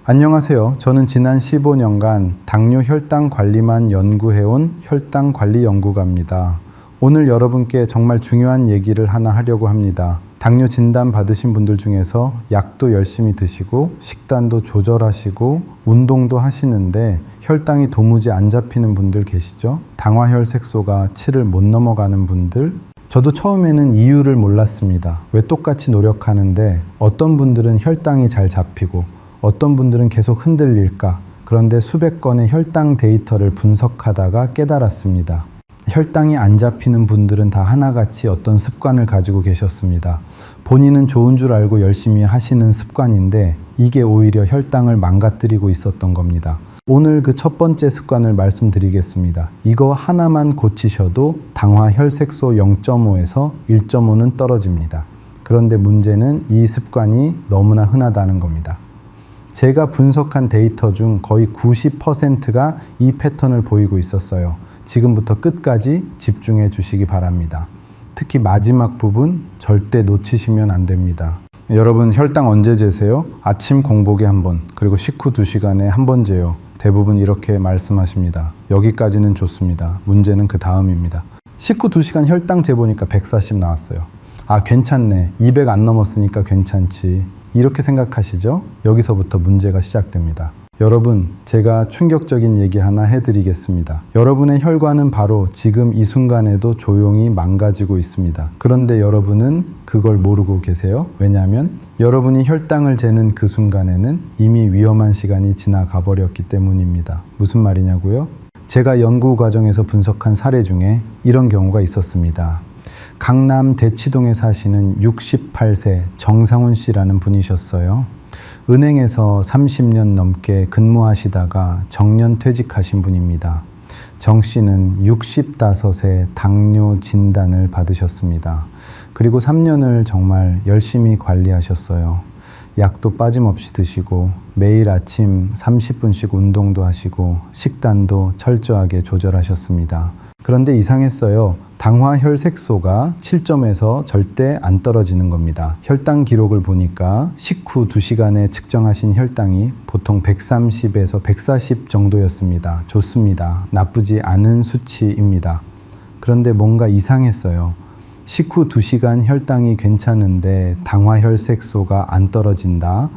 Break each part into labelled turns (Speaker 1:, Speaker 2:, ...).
Speaker 1: 안녕하세요. 저는 지난 15년간 당뇨 혈당 관리만 연구해온 혈당관리연구가입니다. 오늘 여러분께 정말 중요한 얘기를 하나 하려고 합니다. 당뇨 진단 받으신 분들 중에서 약도 열심히 드시고 식단도 조절하시고 운동도 하시는데 혈당이 도무지 안 잡히는 분들 계시죠? 당화혈색소가 7을 못 넘어가는 분들, 저도 처음에는 이유를 몰랐습니다. 왜 똑같이 노력하는데 어떤 분들은 혈당이 잘 잡히고 어떤 분들은 계속 흔들릴까? 그런데 수백 건의 혈당 데이터를 분석하다가 깨달았습니다. 혈당이 안 잡히는 분들은 다 하나같이 어떤 습관을 가지고 계셨습니다. 본인은 좋은 줄 알고 열심히 하시는 습관인데 이게 오히려 혈당을 망가뜨리고 있었던 겁니다. 오늘 그 첫 번째 습관을 말씀드리겠습니다. 이거 하나만 고치셔도 당화혈색소 0.5에서 1.5는 떨어집니다. 그런데 문제는 이 습관이 너무나 흔하다는 겁니다. 제가 분석한 데이터 중 거의 90%가 이 패턴을 보이고 있었어요. 지금부터 끝까지 집중해 주시기 바랍니다. 특히 마지막 부분 절대 놓치시면 안 됩니다. 여러분 혈당 언제 재세요? 아침 공복에 한 번, 그리고 식후 2시간에 한 번 재요. 대부분 이렇게 말씀하십니다. 여기까지는 좋습니다. 문제는 그 다음입니다. 식후 2시간 혈당 재보니까 140 나왔어요. 아, 괜찮네. 200 안 넘었으니까 괜찮지. 이렇게 생각하시죠? 여기서부터 문제가 시작됩니다. 여러분, 제가 충격적인 얘기 하나 해드리겠습니다. 여러분의 혈관은 바로 지금 이 순간에도 조용히 망가지고 있습니다. 그런데 여러분은 그걸 모르고 계세요. 왜냐하면 여러분이 혈당을 재는 그 순간에는 이미 위험한 시간이 지나가 버렸기 때문입니다. 무슨 말이냐고요? 제가 연구 과정에서 분석한 사례 중에 이런 경우가 있었습니다. 강남 대치동에 사시는 68세 정상훈 씨라는 분이셨어요. 은행에서 30년 넘게 근무하시다가 정년 퇴직하신 분입니다. 정 씨는 65세 당뇨 진단을 받으셨습니다. 그리고 3년을 정말 열심히 관리하셨어요. 약도 빠짐없이 드시고 매일 아침 30분씩 운동도 하시고 식단도 철저하게 조절하셨습니다. 그런데 이상했어요. 당화혈색소가 7점에서 절대 안 떨어지는 겁니다. 혈당 기록을 보니까 식후 2시간에 측정하신 혈당이 보통 130에서 140 정도였습니다. 좋습니다. 나쁘지 않은 수치입니다. 그런데 뭔가 이상했어요. 식후 2시간 혈당이 괜찮은데 당화혈색소가 안 떨어진다.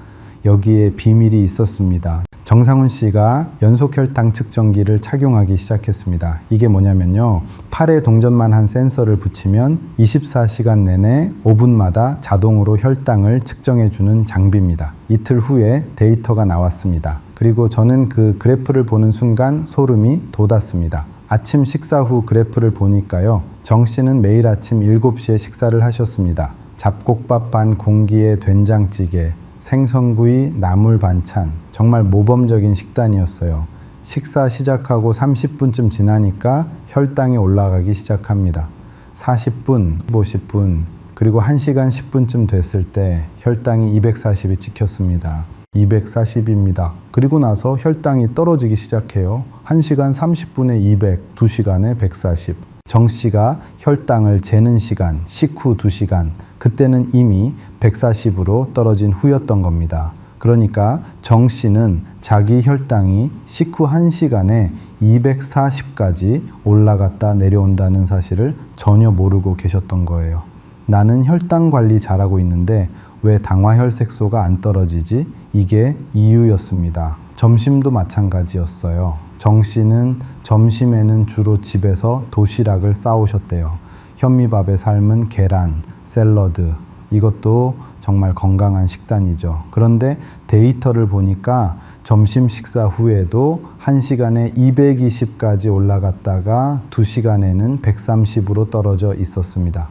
Speaker 1: 여기에 비밀이 있었습니다. 정상훈 씨가 연속혈당 측정기를 착용하기 시작했습니다. 이게 뭐냐면요. 팔에 동전만 한 센서를 붙이면 24시간 내내 5분마다 자동으로 혈당을 측정해주는 장비입니다. 이틀 후에 데이터가 나왔습니다. 그리고 저는 그 그래프를 보는 순간 소름이 돋았습니다. 아침 식사 후 그래프를 보니까요. 정 씨는 매일 아침 7시에 식사를 하셨습니다. 잡곡밥 반 공기에 된장찌개, 생선구이, 나물 반찬, 정말 모범적인 식단이었어요. 식사 시작하고 30분쯤 지나니까 혈당이 올라가기 시작합니다. 40분, 50분, 그리고 1시간 10분쯤 됐을 때 혈당이 240이 찍혔습니다. 240입니다. 그리고 나서 혈당이 떨어지기 시작해요. 1시간 30분에 200, 2시간에 140. 정 씨가 혈당을 재는 시간, 식후 2시간, 그때는 이미 140으로 떨어진 후였던 겁니다. 그러니까 정 씨는 자기 혈당이 식후 1시간에 240까지 올라갔다 내려온다는 사실을 전혀 모르고 계셨던 거예요. 나는 혈당 관리 잘하고 있는데 왜 당화혈색소가 안 떨어지지? 이게 이유였습니다. 점심도 마찬가지였어요. 정 씨는 점심에는 주로 집에서 도시락을 싸오셨대요. 현미밥에 삶은 계란, 샐러드, 이것도 정말 건강한 식단이죠. 그런데 데이터를 보니까 점심 식사 후에도 1시간에 220까지 올라갔다가 2시간에는 130으로 떨어져 있었습니다.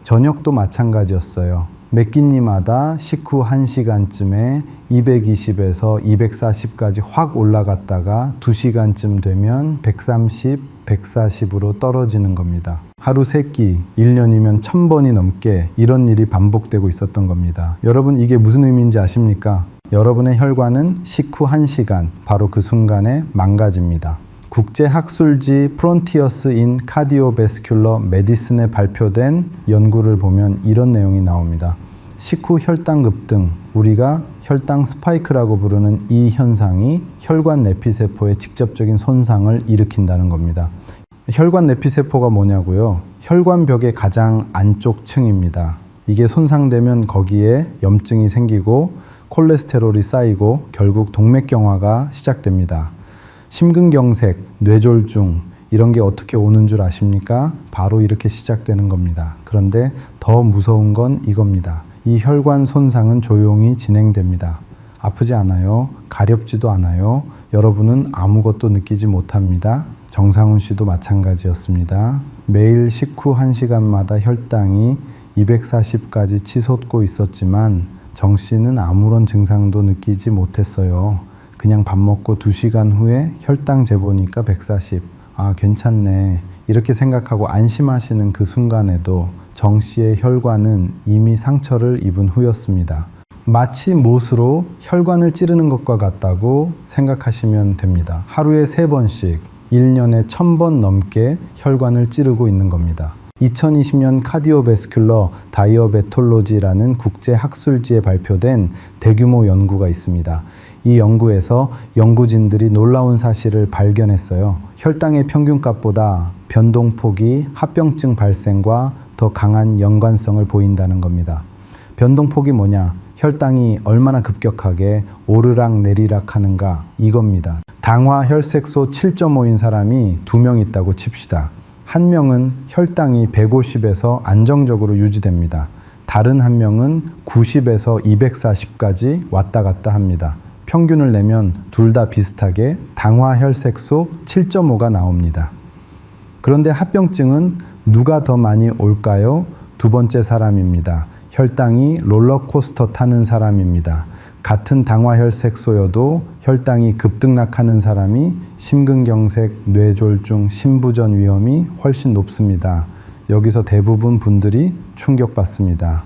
Speaker 1: 저녁도 마찬가지였어요. 몇 끼니마다 식후 1시간쯤에 220에서 240까지 확 올라갔다가 2시간쯤 되면 130, 140으로 떨어지는 겁니다. 하루 3끼, 1년이면 1000번이 넘게 이런 일이 반복되고 있었던 겁니다. 여러분 이게 무슨 의미인지 아십니까? 여러분의 혈관은 식후 1시간, 바로 그 순간에 망가집니다. 국제학술지 프론티어스 인 카디오베스큘러 메디슨에 발표된 연구를 보면 이런 내용이 나옵니다. 식후 혈당 급등, 우리가 혈당 스파이크라고 부르는 이 현상이 혈관 내피세포에 직접적인 손상을 일으킨다는 겁니다. 혈관 내피세포가 뭐냐고요? 혈관벽의 가장 안쪽 층입니다. 이게 손상되면 거기에 염증이 생기고 콜레스테롤이 쌓이고 결국 동맥경화가 시작됩니다. 심근경색, 뇌졸중 이런 게 어떻게 오는 줄 아십니까? 바로 이렇게 시작되는 겁니다. 그런데 더 무서운 건 이겁니다. 이 혈관 손상은 조용히 진행됩니다. 아프지 않아요. 가렵지도 않아요. 여러분은 아무것도 느끼지 못합니다. 정상훈 씨도 마찬가지였습니다. 매일 식후 1시간마다 혈당이 240까지 치솟고 있었지만 정 씨는 아무런 증상도 느끼지 못했어요. 그냥 밥 먹고 2시간 후에 혈당 재보니까 140. 아, 괜찮네. 이렇게 생각하고 안심하시는 그 순간에도 정 씨의 혈관은 이미 상처를 입은 후였습니다. 마치 못으로 혈관을 찌르는 것과 같다고 생각하시면 됩니다. 하루에 3번씩 1년에 1000번 넘게 혈관을 찌르고 있는 겁니다. 2020년 카디오베스큘러 다이어베톨로지라는 국제 학술지에 발표된 대규모 연구가 있습니다. 이 연구에서 연구진들이 놀라운 사실을 발견했어요. 혈당의 평균값보다 변동폭이 합병증 발생과 더 강한 연관성을 보인다는 겁니다. 변동폭이 뭐냐? 혈당이 얼마나 급격하게 오르락 내리락 하는가 이겁니다. 당화 혈색소 7.5인 사람이 2명 있다고 칩시다. 한 명은 혈당이 150에서 안정적으로 유지됩니다. 다른 한 명은 90에서 240까지 왔다 갔다 합니다. 평균을 내면 둘 다 비슷하게 당화 혈색소 7.5가 나옵니다. 그런데 합병증은 누가 더 많이 올까요? 두 번째 사람입니다. 혈당이 롤러코스터 타는 사람입니다. 같은 당화 혈색소여도 혈당이 급등락하는 사람이 심근경색, 뇌졸중, 심부전 위험이 훨씬 높습니다. 여기서 대부분 분들이 충격받습니다.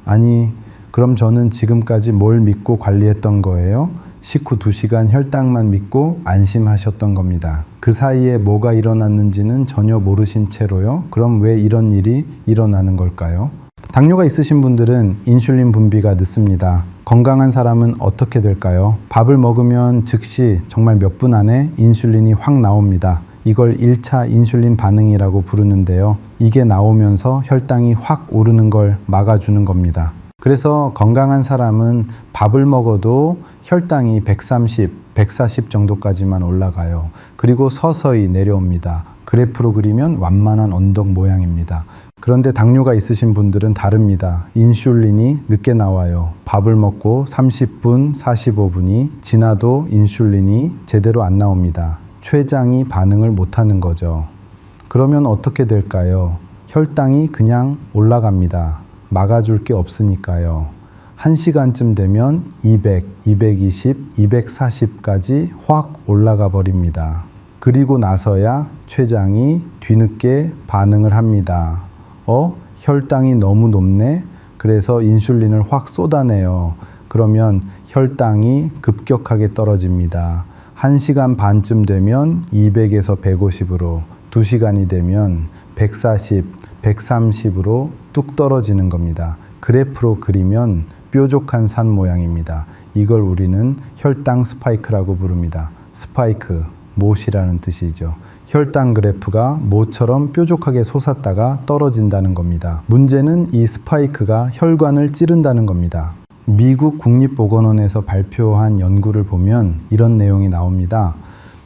Speaker 1: 아니, 그럼 저는 지금까지 뭘 믿고 관리했던 거예요? 식후 2시간 혈당만 믿고 안심하셨던 겁니다. 그 사이에 뭐가 일어났는지는 전혀 모르신 채로요. 그럼 왜 이런 일이 일어나는 걸까요? 당뇨가 있으신 분들은 인슐린 분비가 늦습니다. 건강한 사람은 어떻게 될까요? 밥을 먹으면 즉시 정말 몇 분 안에 인슐린이 확 나옵니다. 이걸 1차 인슐린 반응이라고 부르는데요. 이게 나오면서 혈당이 확 오르는 걸 막아주는 겁니다. 그래서 건강한 사람은 밥을 먹어도 혈당이 130, 140 정도까지만 올라가요. 그리고 서서히 내려옵니다. 그래프로 그리면 완만한 언덕 모양입니다. 그런데 당뇨가 있으신 분들은 다릅니다. 인슐린이 늦게 나와요. 밥을 먹고 30분, 45분이 지나도 인슐린이 제대로 안 나옵니다. 췌장이 반응을 못하는 거죠. 그러면 어떻게 될까요? 혈당이 그냥 올라갑니다. 막아줄 게 없으니까요. 1시간쯤 되면 200, 220, 240까지 확 올라가 버립니다. 그리고 나서야 췌장이 뒤늦게 반응을 합니다. 혈당이 너무 높네? 그래서 인슐린을 확 쏟아내요. 그러면 혈당이 급격하게 떨어집니다. 1시간 반쯤 되면 200에서 150으로, 2시간이 되면 140, 130으로 뚝 떨어지는 겁니다. 그래프로 그리면 뾰족한 산 모양입니다. 이걸 우리는 혈당 스파이크라고 부릅니다. 스파이크, 못이라는 뜻이죠. 혈당 그래프가 못처럼 뾰족하게 솟았다가 떨어진다는 겁니다. 문제는 이 스파이크가 혈관을 찌른다는 겁니다. 미국 국립보건원에서 발표한 연구를 보면 이런 내용이 나옵니다.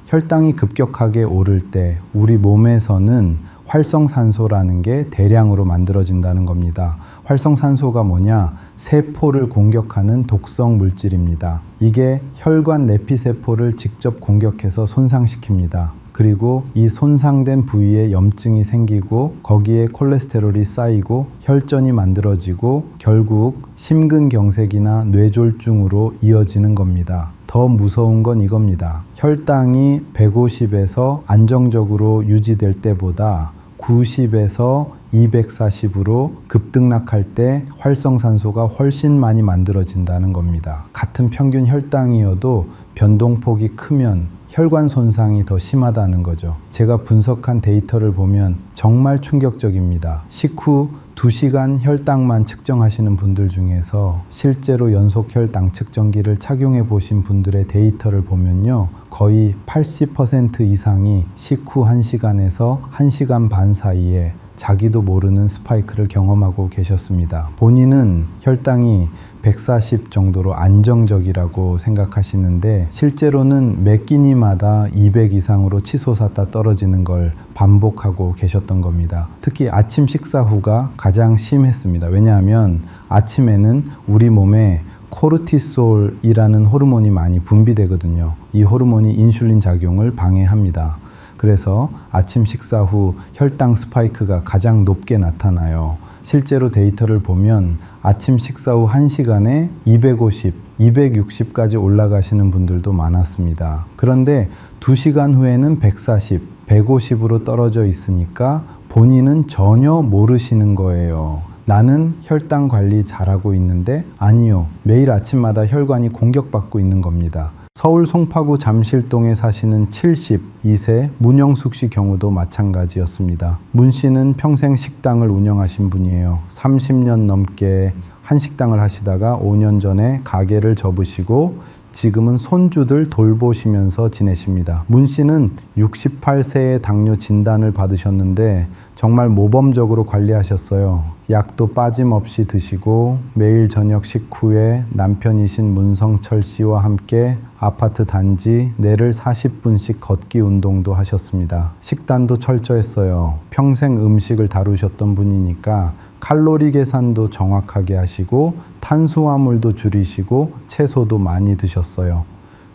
Speaker 1: 혈당이 급격하게 오를 때 우리 몸에서는 활성산소라는 게 대량으로 만들어진다는 겁니다. 활성산소가 뭐냐? 세포를 공격하는 독성 물질입니다. 이게 혈관 내피세포를 직접 공격해서 손상시킵니다. 그리고 이 손상된 부위에 염증이 생기고 거기에 콜레스테롤이 쌓이고 혈전이 만들어지고 결국 심근경색이나 뇌졸중으로 이어지는 겁니다. 더 무서운 건 이겁니다. 혈당이 150에서 안정적으로 유지될 때보다 90에서 240으로 급등락할 때 활성산소가 훨씬 많이 만들어진다는 겁니다. 같은 평균 혈당이어도 변동폭이 크면 혈관 손상이 더 심하다는 거죠. 제가 분석한 데이터를 보면 정말 충격적입니다. 식후 2시간 혈당만 측정하시는 분들 중에서 실제로 연속 혈당 측정기를 착용해 보신 분들의 데이터를 보면요. 거의 80% 이상이 식후 1시간에서 1시간 반 사이에 자기도 모르는 스파이크를 경험하고 계셨습니다. 본인은 혈당이 140 정도로 안정적이라고 생각하시는데 실제로는 매 끼니마다 200 이상으로 치솟았다 떨어지는 걸 반복하고 계셨던 겁니다. 특히 아침 식사 후가 가장 심했습니다. 왜냐하면 아침에는 우리 몸에 코르티솔이라는 호르몬이 많이 분비되거든요. 이 호르몬이 인슐린 작용을 방해합니다. 그래서 아침 식사 후 혈당 스파이크가 가장 높게 나타나요. 실제로 데이터를 보면 아침 식사 후 1시간에 250, 260까지 올라가시는 분들도 많았습니다. 그런데 2시간 후에는 140, 150으로 떨어져 있으니까 본인은 전혀 모르시는 거예요. 나는 혈당 관리 잘하고 있는데 아니요. 매일 아침마다 혈관이 공격받고 있는 겁니다. 서울 송파구 잠실동에 사시는 72세 문영숙 씨 경우도 마찬가지였습니다. 문 씨는 평생 식당을 운영하신 분이에요. 30년 넘게 한식당을 하시다가 5년 전에 가게를 접으시고 지금은 손주들 돌보시면서 지내십니다. 문 씨는 68세의 당뇨 진단을 받으셨는데 정말 모범적으로 관리하셨어요. 약도 빠짐없이 드시고 매일 저녁 식후에 남편이신 문성철 씨와 함께 아파트 단지 내를 40분씩 걷기 운동도 하셨습니다. 식단도 철저했어요. 평생 음식을 다루셨던 분이니까 칼로리 계산도 정확하게 하시고 탄수화물도 줄이시고 채소도 많이 드셨어요.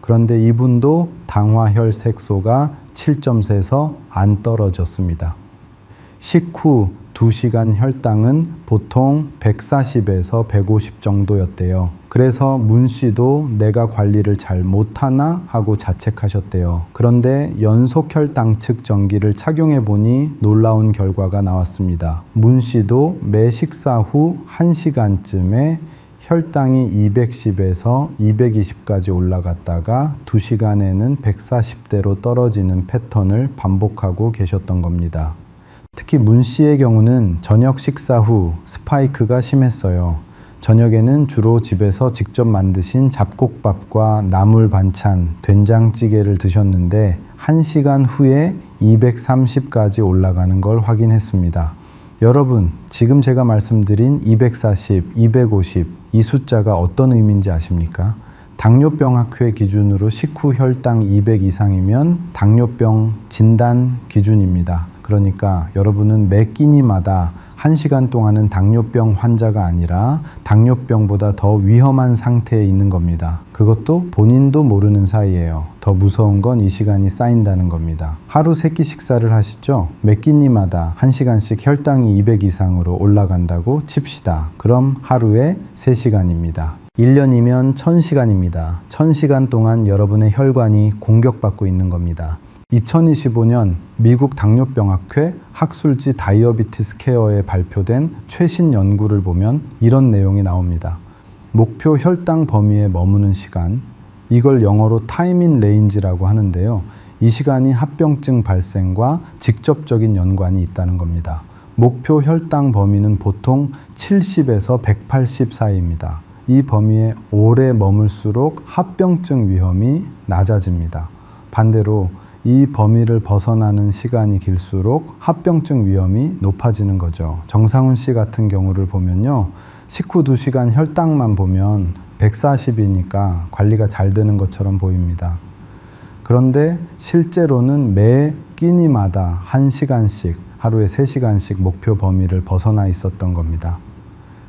Speaker 1: 그런데 이분도 당화혈색소가 7.4에서 안 떨어졌습니다. 식후 2시간 혈당은 보통 140에서 150 정도였대요. 그래서 문 씨도 내가 관리를 잘 못하나 하고 자책하셨대요. 그런데 연속 혈당 측정기를 착용해 보니 놀라운 결과가 나왔습니다. 문 씨도 매 식사 후 1시간쯤에 혈당이 210에서 220까지 올라갔다가 2시간에는 140대로 떨어지는 패턴을 반복하고 계셨던 겁니다. 특히 문 씨의 경우는 저녁 식사 후 스파이크가 심했어요. 저녁에는 주로 집에서 직접 만드신 잡곡밥과 나물 반찬, 된장찌개를 드셨는데 1시간 후에 230까지 올라가는 걸 확인했습니다. 여러분, 지금 제가 말씀드린 240, 250, 이 숫자가 어떤 의미인지 아십니까? 당뇨병학회 기준으로 식후 혈당 200 이상이면 당뇨병 진단 기준입니다. 그러니까 여러분은 매 끼니마다 1시간 동안은 당뇨병 환자가 아니라 당뇨병보다 더 위험한 상태에 있는 겁니다. 그것도 본인도 모르는 사이에요. 더 무서운 건 이 시간이 쌓인다는 겁니다. 하루 3끼 식사를 하시죠? 매 끼니마다 1시간씩 혈당이 200 이상으로 올라간다고 칩시다. 그럼 하루에 3시간입니다. 1년이면 1000시간입니다. 1000시간 동안 여러분의 혈관이 공격받고 있는 겁니다. 2025년 미국 당뇨병학회 학술지 다이어비티스 케어에 발표된 최신 연구를 보면 이런 내용이 나옵니다. 목표 혈당 범위에 머무는 시간, 이걸 영어로 타임 인 레인지라고 하는데요. 이 시간이 합병증 발생과 직접적인 연관이 있다는 겁니다. 목표 혈당 범위는 보통 70에서 180 사이입니다. 이 범위에 오래 머물수록 합병증 위험이 낮아집니다. 반대로 이 범위를 벗어나는 시간이 길수록 합병증 위험이 높아지는 거죠. 정상훈 씨 같은 경우를 보면요. 식후 2시간 혈당만 보면 140이니까 관리가 잘 되는 것처럼 보입니다. 그런데 실제로는 매 끼니마다 1시간씩, 하루에 3시간씩 목표 범위를 벗어나 있었던 겁니다.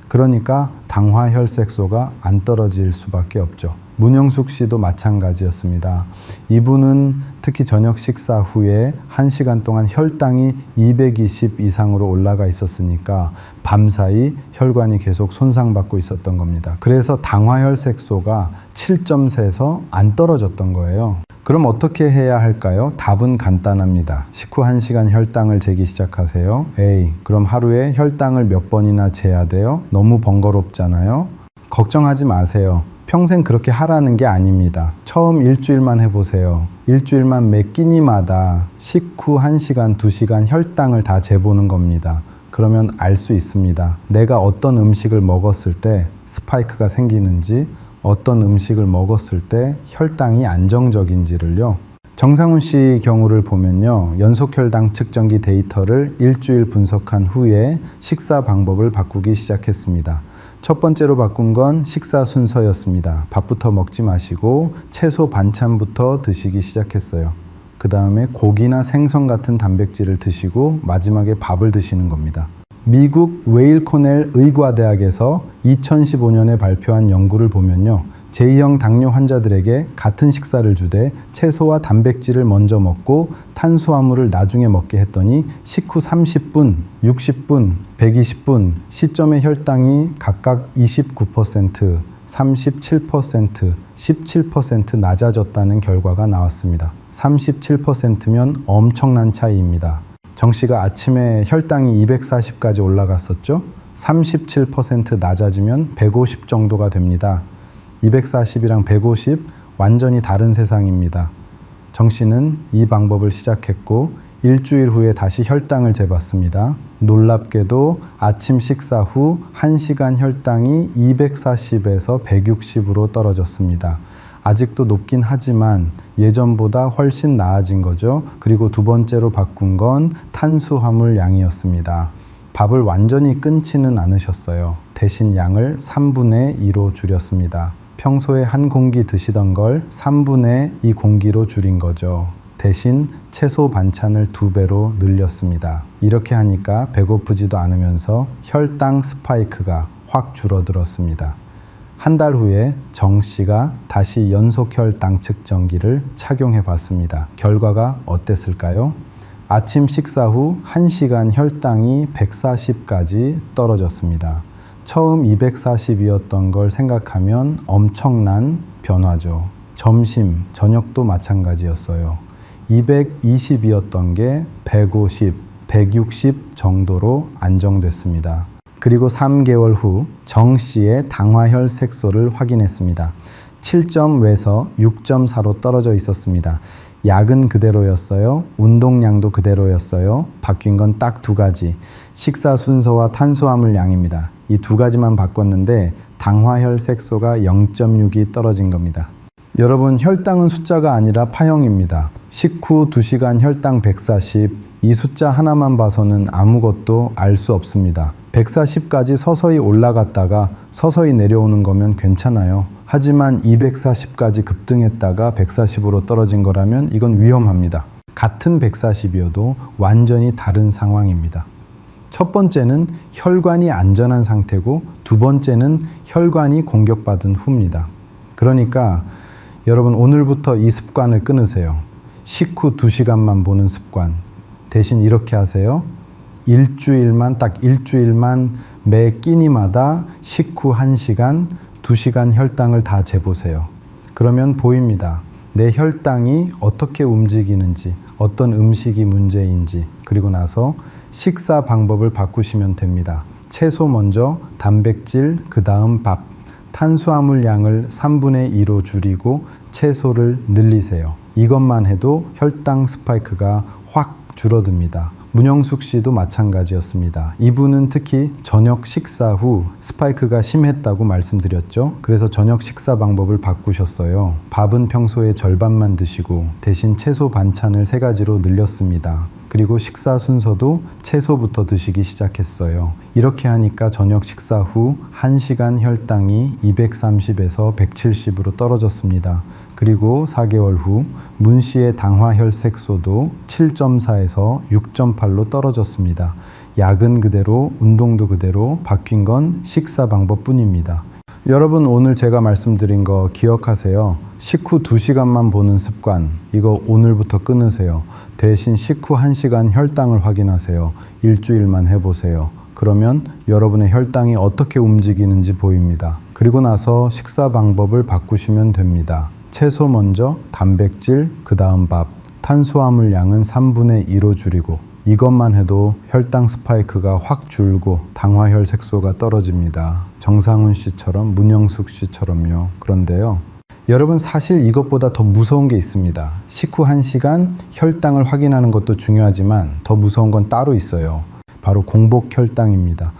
Speaker 1: 그러니까 당화혈색소가 안 떨어질 수밖에 없죠. 문영숙 씨도 마찬가지였습니다. 이분은 특히 저녁 식사 후에 1시간 동안 혈당이 220 이상으로 올라가 있었으니까 밤사이 혈관이 계속 손상받고 있었던 겁니다. 그래서 당화혈색소가 7.4에서 안 떨어졌던 거예요. 그럼 어떻게 해야 할까요? 답은 간단합니다. 식후 1시간 혈당을 재기 시작하세요. 에이, 그럼 하루에 혈당을 몇 번이나 재야 돼요? 너무 번거롭잖아요? 걱정하지 마세요. 평생 그렇게 하라는 게 아닙니다. 처음 일주일만 해보세요. 일주일만 매 끼니마다 식후 1시간, 2시간 혈당을 다 재보는 겁니다. 그러면 알 수 있습니다. 내가 어떤 음식을 먹었을 때 스파이크가 생기는지, 어떤 음식을 먹었을 때 혈당이 안정적인지를요. 정상훈 씨 경우를 보면요. 연속혈당 측정기 데이터를 일주일 분석한 후에 식사 방법을 바꾸기 시작했습니다. 첫 번째로 바꾼 건 식사 순서였습니다. 밥부터 먹지 마시고 채소 반찬부터 드시기 시작했어요. 그 다음에 고기나 생선 같은 단백질을 드시고 마지막에 밥을 드시는 겁니다. 미국 웨일 코넬 의과대학에서 2015년에 발표한 연구를 보면요. 제2형 당뇨 환자들에게 같은 식사를 주되 채소와 단백질을 먼저 먹고 탄수화물을 나중에 먹게 했더니 식후 30분, 60분, 120분 시점의 혈당이 각각 29%, 37%, 17% 낮아졌다는 결과가 나왔습니다. 37%면 엄청난 차이입니다. 정 씨가 아침에 혈당이 240까지 올라갔었죠? 37% 낮아지면 150 정도가 됩니다. 240이랑 150 완전히 다른 세상입니다. 정 씨는 이 방법을 시작했고 일주일 후에 다시 혈당을 재봤습니다. 놀랍게도 아침 식사 후 1시간 혈당이 240에서 160으로 떨어졌습니다. 아직도 높긴 하지만 예전보다 훨씬 나아진 거죠. 그리고 두 번째로 바꾼 건 탄수화물 양이었습니다. 밥을 완전히 끊지는 않으셨어요. 대신 양을 3분의 2로 줄였습니다. 평소에 한 공기 드시던 걸 3분의 2 공기로 줄인 거죠. 대신 채소 반찬을 2배로 늘렸습니다. 이렇게 하니까 배고프지도 않으면서 혈당 스파이크가 확 줄어들었습니다. 한 달 후에 정 씨가 다시 연속혈당 측정기를 착용해 봤습니다. 결과가 어땠을까요? 아침 식사 후 1시간 혈당이 140까지 떨어졌습니다. 처음 240이었던 걸 생각하면 엄청난 변화죠. 점심, 저녁도 마찬가지였어요. 220이었던 게 150, 160 정도로 안정됐습니다. 그리고 3개월 후 정 씨의 당화혈 색소를 확인했습니다. 7.0에서 6.4로 떨어져 있었습니다. 약은 그대로였어요. 운동량도 그대로였어요. 바뀐 건 딱 두 가지. 식사 순서와 탄수화물 양입니다. 이 두 가지만 바꿨는데 당화혈 색소가 0.6이 떨어진 겁니다. 여러분, 혈당은 숫자가 아니라 파형입니다. 식후 2시간 혈당 140, 이 숫자 하나만 봐서는 아무것도 알 수 없습니다. 140까지 서서히 올라갔다가 서서히 내려오는 거면 괜찮아요. 하지만 240까지 급등했다가 140으로 떨어진 거라면 이건 위험합니다. 같은 140이어도 완전히 다른 상황입니다. 첫 번째는 혈관이 안전한 상태고 두 번째는 혈관이 공격받은 후입니다. 그러니까 여러분, 오늘부터 이 습관을 끊으세요. 식후 2시간만 보는 습관. 대신 이렇게 하세요. 딱 일주일만 매 끼니마다 식후 1시간, 2시간 혈당을 다 재보세요. 그러면 보입니다. 내 혈당이 어떻게 움직이는지, 어떤 음식이 문제인지. 그리고 나서 식사 방법을 바꾸시면 됩니다. 채소 먼저, 단백질, 그 다음 밥. 탄수화물 양을 3분의 2로 줄이고 채소를 늘리세요. 이것만 해도 혈당 스파이크가 확 줄어듭니다. 문영숙 씨도 마찬가지였습니다. 이분은 특히 저녁 식사 후 스파이크가 심했다고 말씀드렸죠. 그래서 저녁 식사 방법을 바꾸셨어요. 밥은 평소에 절반만 드시고 대신 채소 반찬을 3가지로 늘렸습니다. 그리고 식사 순서도 채소부터 드시기 시작했어요. 이렇게 하니까 저녁 식사 후 1시간 혈당이 230에서 170으로 떨어졌습니다. 그리고 4개월 후 문 씨의 당화혈 색소도 7.4에서 6.8로 떨어졌습니다. 약은 그대로, 운동도 그대로, 바뀐 건 식사 방법뿐입니다. 여러분, 오늘 제가 말씀드린 거 기억하세요. 식후 2시간만 보는 습관, 이거 오늘부터 끊으세요. 대신 식후 1시간 혈당을 확인하세요. 일주일만 해보세요. 그러면 여러분의 혈당이 어떻게 움직이는지 보입니다. 그리고 나서 식사 방법을 바꾸시면 됩니다. 채소 먼저, 단백질, 그 다음 밥. 탄수화물 양은 3분의 2로 줄이고 이것만 해도 혈당 스파이크가 확 줄고 당화혈 색소가 떨어집니다. 정상훈 씨처럼, 문영숙 씨처럼요. 그런데요, 여러분, 사실 이것보다 더 무서운 게 있습니다. 식후 1시간 혈당을 확인하는 것도 중요하지만 더 무서운 건 따로 있어요. 바로 공복혈당입니다.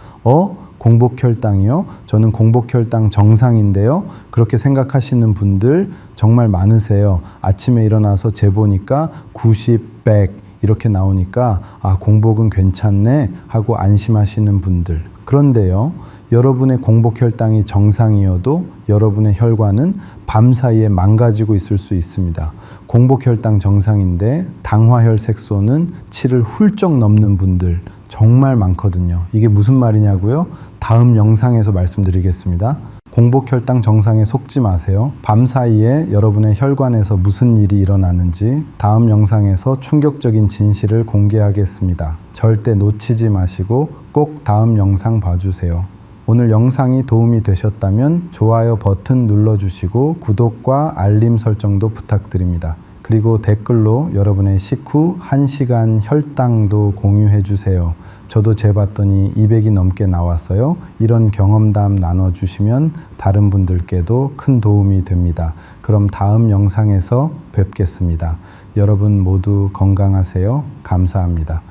Speaker 1: 공복혈당이요? 저는 공복혈당 정상인데요. 그렇게 생각하시는 분들 정말 많으세요. 아침에 일어나서 재보니까 90, 100 이렇게 나오니까 공복은 괜찮네 하고 안심하시는 분들. 그런데요, 여러분의 공복혈당이 정상이어도 여러분의 혈관은 밤 사이에 망가지고 있을 수 있습니다. 공복혈당 정상인데 당화혈 색소는 7을 훌쩍 넘는 분들 정말 많거든요. 이게 무슨 말이냐고요? 다음 영상에서 말씀드리겠습니다. 공복혈당 정상에 속지 마세요. 밤 사이에 여러분의 혈관에서 무슨 일이 일어나는지 다음 영상에서 충격적인 진실을 공개하겠습니다. 절대 놓치지 마시고 꼭 다음 영상 봐주세요. 오늘 영상이 도움이 되셨다면 좋아요 버튼 눌러주시고 구독과 알림 설정도 부탁드립니다. 그리고 댓글로 여러분의 식후 1시간 혈당도 공유해 주세요. 저도 재봤더니 200이 넘게 나왔어요. 이런 경험담 나눠주시면 다른 분들께도 큰 도움이 됩니다. 그럼 다음 영상에서 뵙겠습니다. 여러분 모두 건강하세요. 감사합니다.